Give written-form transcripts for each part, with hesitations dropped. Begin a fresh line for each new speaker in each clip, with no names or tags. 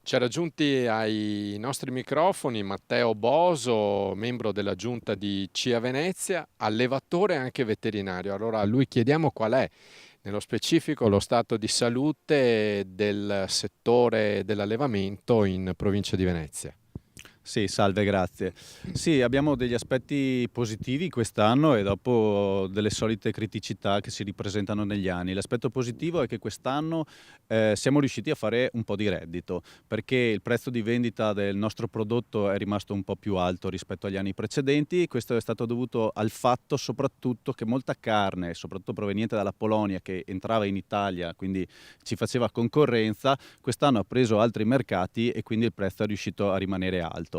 C'è raggiunti ai nostri microfoni Matteo Boso, membro della giunta di CIA Venezia, allevatore e anche veterinario. Allora a lui chiediamo qual è, nello specifico, lo stato di salute del settore dell'allevamento in provincia di Venezia.
Sì, salve, grazie. Sì, abbiamo degli aspetti positivi quest'anno e dopo delle solite criticità che si ripresentano negli anni. L'aspetto positivo è che quest'anno siamo riusciti a fare un po' di reddito, perché il prezzo di vendita del nostro prodotto è rimasto un po' più alto rispetto agli anni precedenti. Questo è stato dovuto al fatto soprattutto che molta carne, soprattutto proveniente dalla Polonia, che entrava in Italia, quindi ci faceva concorrenza, quest'anno ha preso altri mercati e quindi il prezzo è riuscito a rimanere alto.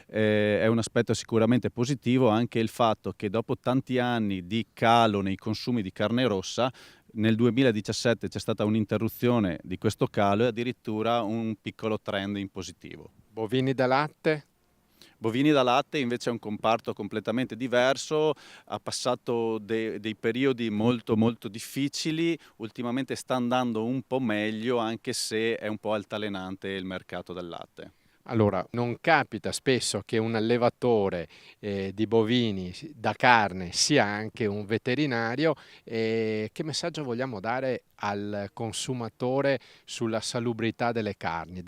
È un aspetto sicuramente positivo anche il fatto che dopo tanti anni di calo nei consumi di carne rossa, nel 2017 c'è stata un'interruzione di questo calo e addirittura un piccolo trend in positivo.
Bovini da latte?
Bovini da latte invece è un comparto completamente diverso, ha passato dei periodi molto molto difficili, ultimamente sta andando un po' meglio anche se è un po' altalenante il mercato del latte.
Allora, non capita spesso che un allevatore di bovini da carne sia anche un veterinario. Che messaggio vogliamo dare al consumatore sulla salubrità delle carni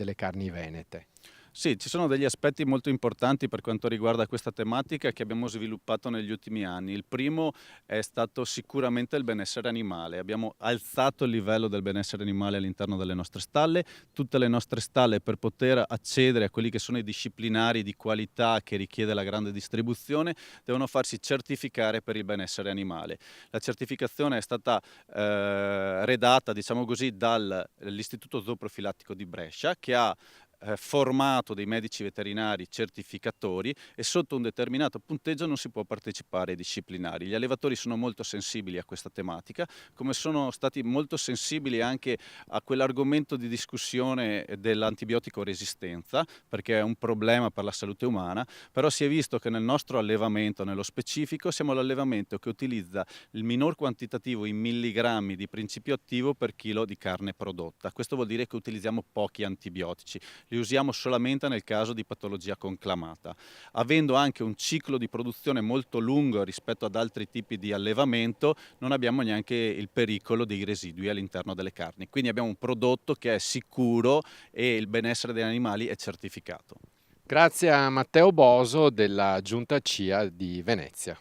venete?
Sì, ci sono degli aspetti molto importanti per quanto riguarda questa tematica che abbiamo sviluppato negli ultimi anni. Il primo è stato sicuramente il benessere animale. Abbiamo alzato il livello del benessere animale all'interno delle nostre stalle. Tutte le nostre stalle, per poter accedere a quelli che sono i disciplinari di qualità che richiede la grande distribuzione, devono farsi certificare per il benessere animale. La certificazione è stata redatta, diciamo così, dall'Istituto Zooprofilattico di Brescia, che ha formato dei medici veterinari certificatori e sotto un determinato punteggio non si può partecipare ai disciplinari. Gli allevatori sono molto sensibili a questa tematica, come sono stati molto sensibili anche a quell'argomento di discussione dell'antibiotico resistenza, perché è un problema per la salute umana, però si è visto che nel nostro allevamento, nello specifico, siamo l'allevamento che utilizza il minor quantitativo in milligrammi di principio attivo per chilo di carne prodotta. Questo vuol dire che utilizziamo pochi antibiotici, li usiamo solamente nel caso di patologia conclamata. Avendo anche un ciclo di produzione molto lungo rispetto ad altri tipi di allevamento, non abbiamo neanche il pericolo dei residui all'interno delle carni. Quindi abbiamo un prodotto che è sicuro e il benessere degli animali è certificato.
Grazie a Matteo Boso della Giunta CIA di Venezia.